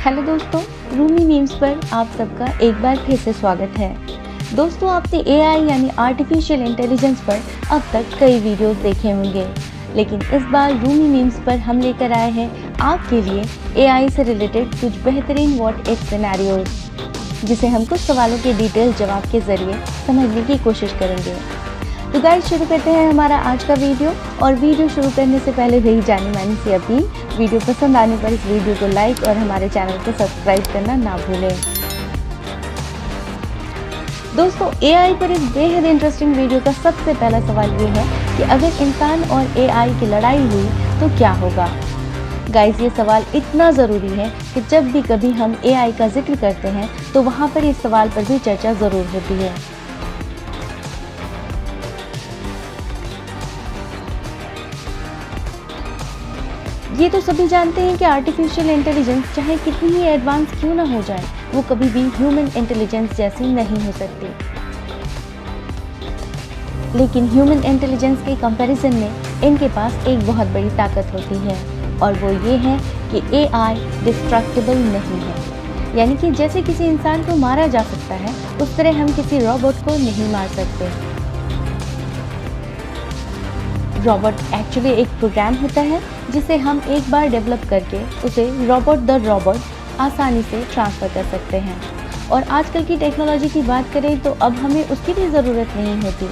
Hello दोस्तों, Rumi memes पर आप सबका एक बार फिर से स्वागत है। दोस्तों, आपने एआई यानी आर्टिफिशियल इंटेलिजेंस पर अब तक कई वीडियोस देखे होंगे, लेकिन इस बार रूमी मीम्स पर हम लेकर आए हैं आपके लिए एआई से रिलेटेड कुछ बेहतरीन व्हाट इफ सिनेरियोज, जिसे हम कुछ सवालों के डिटेल जवाब के जरिए समझने की कोशिश करेंगे। तो गाइस, शुरू करते हैं हमारा आज का वीडियो। और वीडियो शुरू करने से पहले रही जानी मानी सी अपील, वीडियो पसंद आने पर इस वीडियो को लाइक और हमारे चैनल को सब्सक्राइब करना ना भूलें। दोस्तों, एआई पर इस बेहद इंटरेस्टिंग वीडियो का सबसे पहला सवाल ये है कि अगर इंसान और एआई की लड़ाई हुई तो क्या होगा। गाइस, ये सवाल इतना ज़रूरी है कि जब भी कभी हम एआई का जिक्र करते हैं तो वहाँ पर इस सवाल पर भी चर्चा ज़रूर होती है। ये तो सभी जानते हैं कि आर्टिफिशियल इंटेलिजेंस चाहे कितनी ही एडवांस क्यों ना हो जाए, वो कभी भी ह्यूमन इंटेलिजेंस जैसी नहीं हो सकती। लेकिन ह्यूमन इंटेलिजेंस के कंपैरिजन में इनके पास एक बहुत बड़ी ताकत होती है, और वो ये है कि एआई डिस्ट्रक्टिबल नहीं है। यानी कि जैसे किसी इंसान को मारा जा सकता है, उस तरह हम किसी रोबोट को नहीं मार सकते। रोबोट एक्चुअली एक प्रोग्राम होता है जिसे हम एक बार डेवलप करके उसे रोबोट द रोबोट आसानी से ट्रांसफ़र कर सकते हैं। और आजकल की टेक्नोलॉजी की बात करें तो अब हमें उसकी भी ज़रूरत नहीं होती,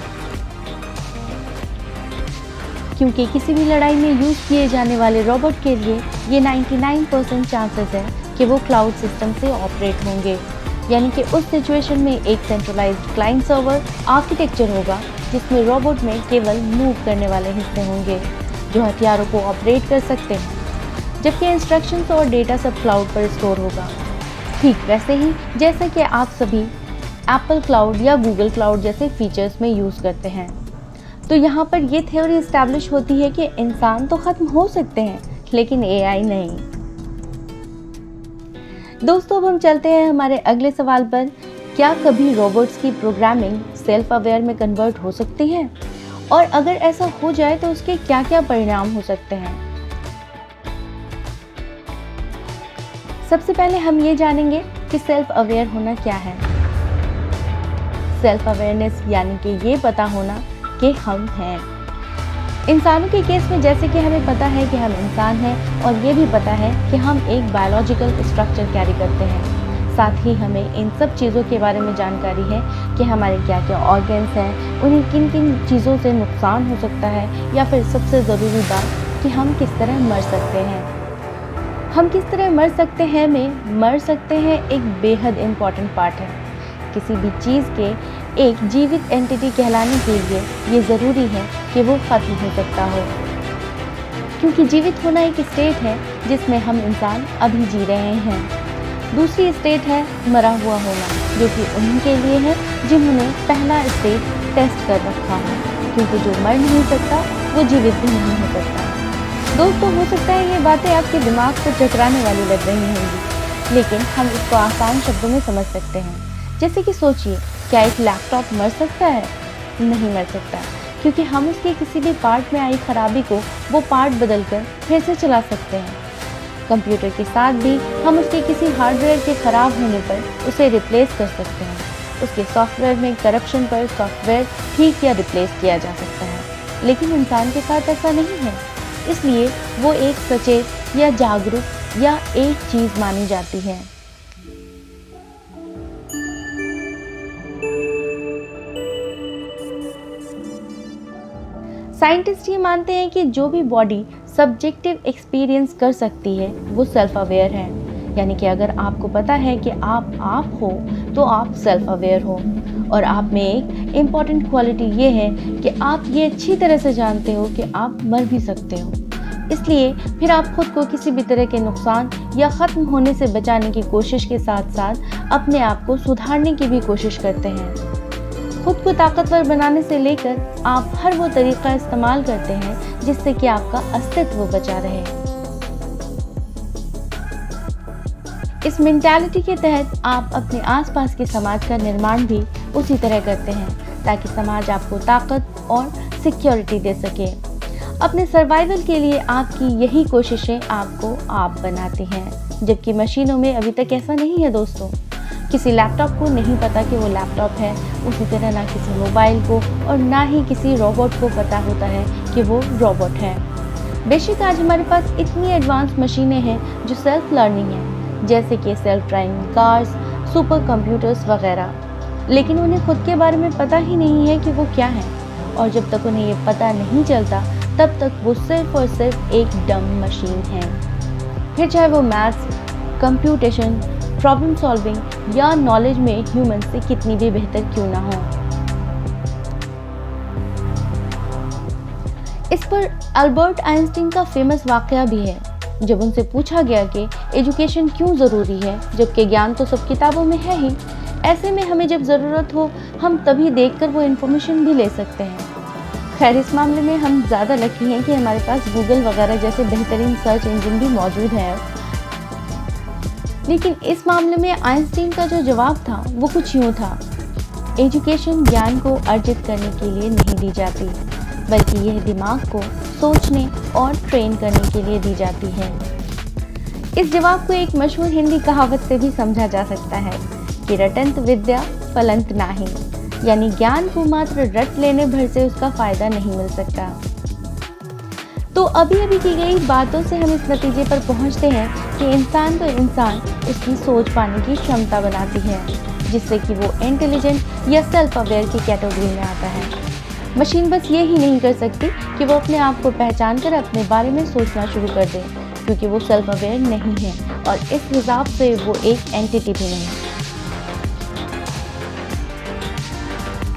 क्योंकि किसी भी लड़ाई में यूज़ किए जाने वाले रोबोट के लिए ये 99% चांसेस है कि वो क्लाउड सिस्टम से ऑपरेट होंगे। यानी कि उस सिचुएशन में एक सेंट्रलाइज्ड क्लाइंट सर्वर आर्किटेक्चर होगा जिसमें रोबोट में केवल मूव करने वाले हिस्से होंगे जो हथियारों को ऑपरेट कर सकते हैं, जबकि इंस्ट्रक्शंस और डेटा सब क्लाउड पर स्टोर होगा। ठीक वैसे ही जैसा कि आप सभी एप्पल क्लाउड या गूगल क्लाउड जैसे फीचर्स में यूज़ करते हैं। तो यहाँ पर ये थ्योरी इस्टेब्लिश होती है कि इंसान तो ख़त्म हो सकते हैं, लेकिन एआई नहीं। दोस्तों, अब हम चलते हैं हमारे अगले सवाल पर। क्या कभी रोबोट्स की प्रोग्रामिंग सेल्फ अवेयर में कन्वर्ट हो सकती है, और अगर ऐसा हो जाए तो उसके क्या क्या परिणाम हो सकते हैं। सबसे पहले हम ये जानेंगे कि सेल्फ अवेयर होना क्या है। सेल्फ अवेयरनेस यानी कि ये पता होना कि हम हैं। इंसानों के केस में जैसे कि हमें पता है कि हम इंसान हैं, और ये भी पता है कि हम एक बायोलॉजिकल स्ट्रक्चर कैरी करते हैं। साथ ही हमें इन सब चीज़ों के बारे में जानकारी है कि हमारे क्या क्या ऑर्गन्स हैं, उन्हें किन किन चीज़ों से नुकसान हो सकता है, या फिर सबसे ज़रूरी बात कि हम किस तरह मर सकते हैं। हम किस तरह मर सकते हैं में मर सकते हैं एक बेहद इम्पॉर्टेंट पार्ट है। किसी भी चीज़ के एक जीवित एंटिटी कहलाने के लिए ये ज़रूरी है कि वो ख़त्म हो सकता हो, क्योंकि जीवित होना एक स्टेट है जिसमें हम इंसान अभी जी रहे हैं। दूसरी स्टेट है मरा हुआ होना, जो कि उन्हीं के लिए है जिन्होंने पहला स्टेट टेस्ट कर रखा है, क्योंकि जो मर नहीं सकता वो जीवित भी नहीं हो सकता। दोस्तों, हो सकता है ये बातें आपके दिमाग को चकराने वाली लग रही होंगी, लेकिन हम इसको आसान शब्दों में समझ सकते हैं। जैसे कि सोचिए, क्या एक लैपटॉप मर सकता है? नहीं मर सकता, क्योंकि हम उसके किसी भी पार्ट में आई खराबी को वो पार्ट बदलकर फिर से चला सकते हैं। कंप्यूटर के साथ भी हम उसके किसी हार्डवेयर के ख़राब होने पर उसे रिप्लेस कर सकते हैं। उसके सॉफ्टवेयर में करप्शन पर सॉफ्टवेयर ठीक या रिप्लेस किया जा सकता है, लेकिन इंसान के साथ ऐसा नहीं है। इसलिए वो एक सचेत या जागरूक या एक चीज़ मानी जाती है। साइंटिस्ट ये मानते हैं कि जो भी बॉडी सब्जेक्टिव एक्सपीरियंस कर सकती है वो सेल्फ अवेयर है। यानी कि अगर आपको पता है कि आप हो तो आप सेल्फ अवेयर हो। और आप में एक इम्पॉर्टेंट क्वालिटी ये है कि आप ये अच्छी तरह से जानते हो कि आप मर भी सकते हो। इसलिए फिर आप खुद को किसी भी तरह के नुकसान या ख़त्म होने से बचाने की कोशिश के साथ साथ अपने आप को सुधारने की भी कोशिश करते हैं। खुद को ताकतवर बनाने से लेकर आप हर वो तरीका इस्तेमाल करते हैं जिससे कि आपका अस्तित्व बचा रहे। इस मेंटालिटी के तहत आप अपने आसपास के समाज का निर्माण भी उसी तरह करते हैं, ताकि समाज आपको ताकत और सिक्योरिटी दे सके। अपने सर्वाइवल के लिए आपकी यही कोशिशें आपको आप बनाती हैं, जबकि मशीनों में अभी तक ऐसा नहीं है दोस्तों। किसी लैपटॉप को नहीं पता कि वो लैपटॉप है, उसी तरह ना किसी मोबाइल को और ना ही किसी रोबोट को पता होता है कि वो रोबोट है। बेशक आज हमारे पास इतनी एडवांस मशीनें हैं जो सेल्फ लर्निंग हैं, जैसे कि self driving cars, super computers वगैरह, लेकिन उन्हें खुद के बारे में पता ही नहीं है कि वो क्या है। और जब तक उन्हें ये पता नहीं चलता तब तक वो सिर्फ और सिर्फ एक डम मशीन है, फिर चाहे वो मैथ्स, कंप्यूटेशन, प्रॉब्लम सॉल्विंग या नॉलेज में ह्यूमन से कितनी भी बेहतर क्यों ना हो। इस पर अल्बर्ट आइंस्टीन का फेमस वाकया भी है, जब उनसे पूछा गया कि एजुकेशन क्यों ज़रूरी है, जबकि ज्ञान तो सब किताबों में है ही। ऐसे में हमें जब ज़रूरत हो हम तभी देखकर वो इन्फॉर्मेशन भी ले सकते हैं। खैर, इस मामले में हम ज़्यादा लकी हैं कि हमारे पास गूगल वगैरह जैसे बेहतरीन सर्च इंजन भी मौजूद है। लेकिन इस मामले में आइंस्टीन का जो जवाब था वो कुछ यूँ था, एजुकेशन ज्ञान को अर्जित करने के लिए नहीं दी जाती, बल्कि यह दिमाग को सोचने और ट्रेन करने के लिए दी जाती है। इस जवाब को एक मशहूर हिंदी कहावत से भी समझा जा सकता है कि रटंत विद्या फलंत नाही, यानी ज्ञान को मात्र रट लेने भर से उसका फायदा नहीं मिल सकता। तो अभी अभी की गई बातों से हम इस नतीजे पर पहुंचते हैं कि इंसान को इंसान उसकी सोच पाने की क्षमता बनाती है, जिससे कि वो इंटेलिजेंट या सेल्फ अवेयर की कैटेगरी में आता है। मशीन बस ये ही नहीं कर सकती कि वो अपने आप को पहचान कर अपने बारे में सोचना शुरू कर दे, क्योंकि वो सेल्फ अवेयर नहीं है और इस हिसाब से वो एक एंटिटी भी नहीं।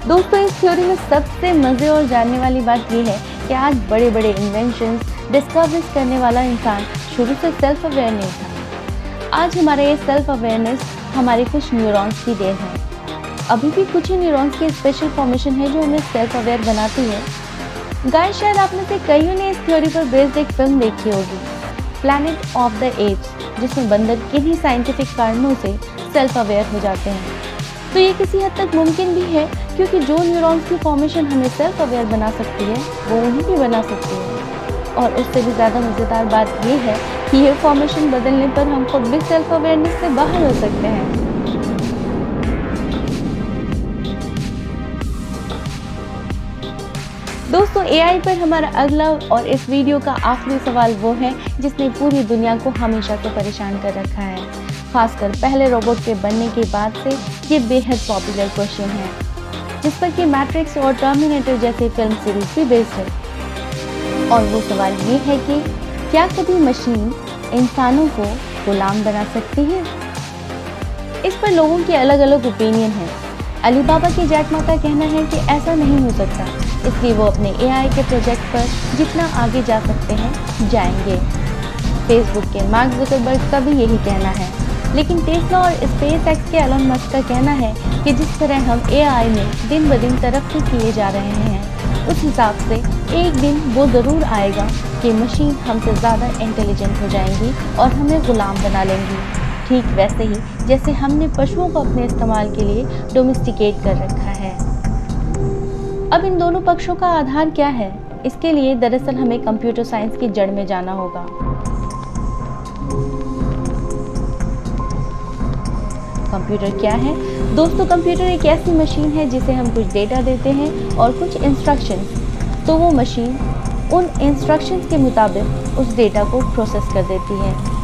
दोस्तों, इस थ्योरी में सबसे मज़े और जानने वाली बात ये है कि आज बड़े बड़े इन्वेंशंस, डिस्कवरीज करने वाला इंसान शुरू से सेल्फ अवेयर नहीं था। आज हमारे ये सेल्फ अवेयरनेस हमारे कुछ न्यूरॉन्स की देन है। अभी भी कुछ ही न्यूरॉन्स की स्पेशल फॉर्मेशन है जो हमें सेल्फ अवेयर बनाती है। गाइस, शायद आप में से कईयों ने इस थ्योरी पर बेस्ड एक फिल्म देखी होगी, प्लैनेट ऑफ द एप्स, जिसमें बंदर किन्हीं साइंटिफिक कारणों से सेल्फ अवेयर हो जाते हैं। तो ये किसी हद तक मुमकिन भी है, क्योंकि जो न्यूरॉन्स की फॉर्मेशन हमें सेल्फ अवेयर बना सकती है वो उन्हें भी बना सकती है। और उससे भी ज़्यादा मज़ेदार बात ये है कि ये फॉर्मेशन बदलने पर हम खुद भी सेल्फ अवेयरनेस से बाहर हो सकते हैं। दोस्तों, एआई पर हमारा अगला और इस वीडियो का आखिरी सवाल वो है जिसने पूरी दुनिया को हमेशा से परेशान कर रखा है। खासकर पहले रोबोट के बनने के बाद से ये बेहद पॉपुलर क्वेश्चन है, जिस पर कि मैट्रिक्स और टर्मिनेटर जैसे फिल्म सीरीज भी बेस्ड है। और वो सवाल ये है कि क्या कभी मशीन इंसानों को गुलाम बना सकती है? इस पर लोगों की अलग अलग ओपिनियन है। अलीबाबा के जैक मा का कहना है कि ऐसा नहीं हो सकता, इसलिए वो अपने एआई के प्रोजेक्ट पर जितना आगे जा सकते हैं जाएंगे। फेसबुक के मार्क जुकरबर्ग का भी यही कहना है, लेकिन टेस्ला और स्पेस एक्स के एलन मस्क का कहना है कि जिस तरह हम एआई में दिन ब दिन तरक्की किए जा रहे हैं, उस हिसाब से एक दिन वो ज़रूर आएगा कि मशीन हमसे ज़्यादा इंटेलिजेंट हो जाएंगी और हमें ग़ुलाम बना लेंगी, ठीक वैसे ही जैसे हमने पशुओं को अपने इस्तेमाल के लिए डोमेस्टिकेट कर रखा है। अब इन दोनों पक्षों का आधार क्या है? इसके लिए दरअसल हमें कंप्यूटर साइंस की जड़ में जाना होगा। कंप्यूटर क्या है? दोस्तों, कंप्यूटर एक ऐसी मशीन है जिसे हम कुछ डेटा देते हैं और कुछ इंस्ट्रक्शंस, तो वो मशीन उन इंस्ट्रक्शंस के मुताबिक उस डेटा को प्रोसेस कर देती है।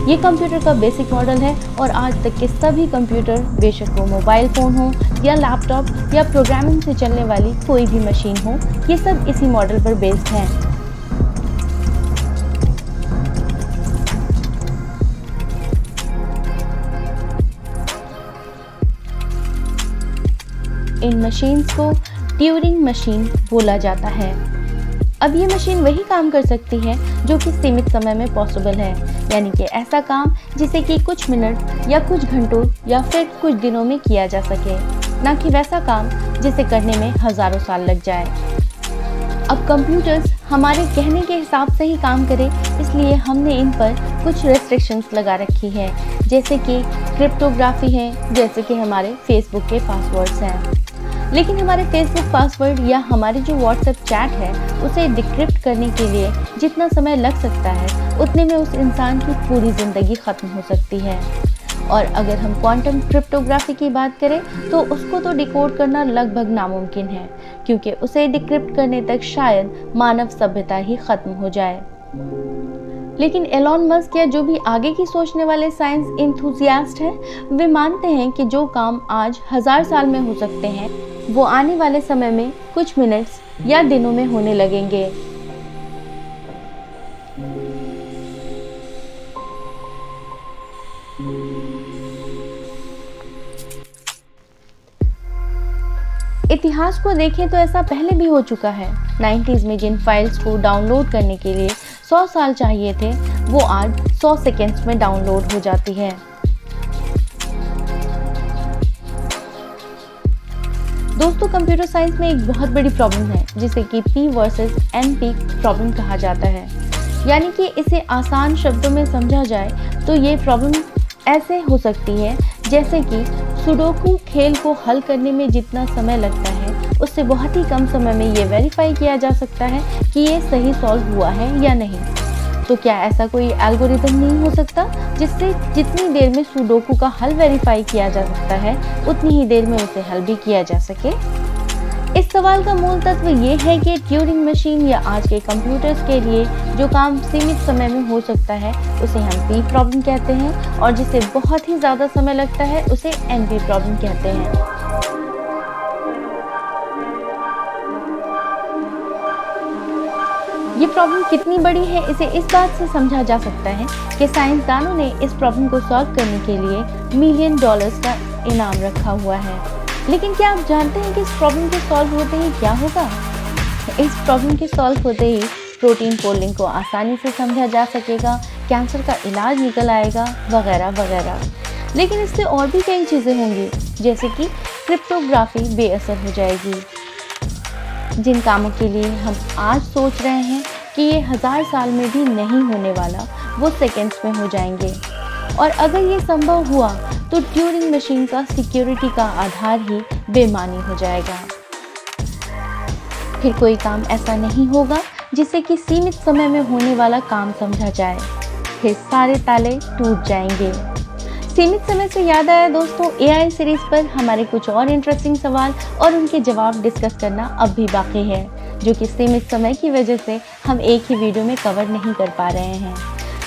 ये कंप्यूटर का बेसिक मॉडल है और आज तक के सभी कंप्यूटर, बेशक वो मोबाइल फ़ोन हो या लैपटॉप या प्रोग्रामिंग से चलने वाली कोई भी मशीन हो, ये सब इसी मॉडल पर बेस्ड हैं। इन मशीन्स को ट्यूरिंग मशीन बोला जाता है। अब ये मशीन वही काम कर सकती है जो कि सीमित समय में पॉसिबल है, यानी कि ऐसा काम जिसे कि कुछ मिनट या कुछ घंटों या फिर कुछ दिनों में किया जा सके, ना कि वैसा काम जिसे करने में हज़ारों साल लग जाए। अब कंप्यूटर्स हमारे कहने के हिसाब से ही काम करें, इसलिए हमने इन पर कुछ रेस्ट्रिक्शंस लगा रखी है, जैसे कि क्रिप्टोग्राफी है, जैसे कि हमारे फेसबुक के पासवर्ड्स हैं। लेकिन हमारे फेसबुक पासवर्ड या हमारी जो व्हाट्सएप चैट है उसे डिक्रिप्ट करने के लिए जितना समय लग सकता है उतने में उस इंसान की पूरी ज़िंदगी ख़त्म हो सकती है। और अगर हम क्वांटम क्रिप्टोग्राफी की बात करें तो उसको तो डिकोड करना लगभग नामुमकिन है, क्योंकि उसे डिक्रिप्ट करने तक शायद मानव सभ्यता ही ख़त्म हो जाए। लेकिन एलॉन मस्क या जो भी आगे की सोचने वाले साइंस इंथुजियास्ट हैं, वे मानते हैं कि जो काम आज 1000 साल में हो सकते हैं वो आने वाले समय में कुछ मिनट्स या दिनों में होने लगेंगे। इतिहास को देखें तो ऐसा पहले भी हो चुका है। 90s में जिन फाइल्स को डाउनलोड करने के लिए 100 साल चाहिए थे वो आज 100 सेकेंड्स में डाउनलोड हो जाती है। दोस्तों, कंप्यूटर साइंस में एक बहुत बड़ी प्रॉब्लम है जिसे कि P वर्सेस NP प्रॉब्लम कहा जाता है। यानी कि इसे आसान शब्दों में समझा जाए तो ये प्रॉब्लम ऐसे हो सकती है जैसे कि सुडोकू खेल को हल करने में जितना समय लगता है उससे बहुत ही कम समय में ये वेरीफाई किया जा सकता है कि ये सही सॉल्व हुआ है या नहीं। तो क्या ऐसा कोई एल्गोरिदम नहीं हो सकता जिससे जितनी देर में सुडोकू का हल वेरीफाई किया जा सकता है उतनी ही देर में उसे हल भी किया जा सके? इस सवाल का मूल तत्व ये है कि ट्यूरिंग मशीन या आज के कंप्यूटर्स के लिए जो काम सीमित समय में हो सकता है उसे हम P प्रॉब्लम कहते हैं, और जिसे बहुत ही ज़्यादा समय लगता है उसे NP प्रॉब्लम कहते हैं। ये प्रॉब्लम कितनी बड़ी है इसे इस बात से समझा जा सकता है कि साइंसदानों ने इस प्रॉब्लम को सॉल्व करने के लिए $1 मिलियन का इनाम रखा हुआ है। लेकिन क्या आप जानते हैं कि इस प्रॉब्लम के सॉल्व होते ही क्या होगा? इस प्रॉब्लम के सॉल्व होते ही प्रोटीन फोल्डिंग को आसानी से समझा जा सकेगा, कैंसर का इलाज निकल आएगा, वगैरह वगैरह। लेकिन इससे और भी कई चीज़ें होंगी, जैसे कि क्रिप्टोग्राफी बेअसर हो जाएगी। जिन कामों के लिए हम आज सोच रहे हैं कि ये 1000 साल में भी नहीं होने वाला, वो सेकेंड्स में हो जाएंगे। और अगर ये संभव हुआ तो ट्यूरिंग मशीन का सिक्योरिटी का आधार ही बेमानी हो जाएगा। फिर कोई काम ऐसा नहीं होगा जिसे कि सीमित समय में होने वाला काम समझा जाए, फिर सारे ताले टूट जाएंगे। सीमित समय से याद आया दोस्तों, AI सीरीज पर हमारे कुछ और इंटरेस्टिंग सवाल और उनके जवाब डिस्कस करना अब भी बाकी है, जो कि सीमित समय की वजह से हम एक ही वीडियो में कवर नहीं कर पा रहे हैं।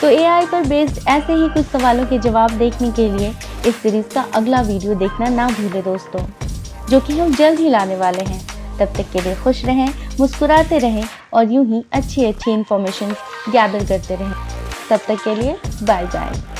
तो AI पर बेस्ड ऐसे ही कुछ सवालों के जवाब देखने के लिए इस सीरीज का अगला वीडियो देखना ना भूलें दोस्तों, जो कि हम जल्द ही लाने वाले हैं। तब तक के लिए खुश रहें, मुस्कुराते रहें और यूं ही अच्छी इन्फॉर्मेशन गैदर करते रहें। तब तक के लिए बाय बाय।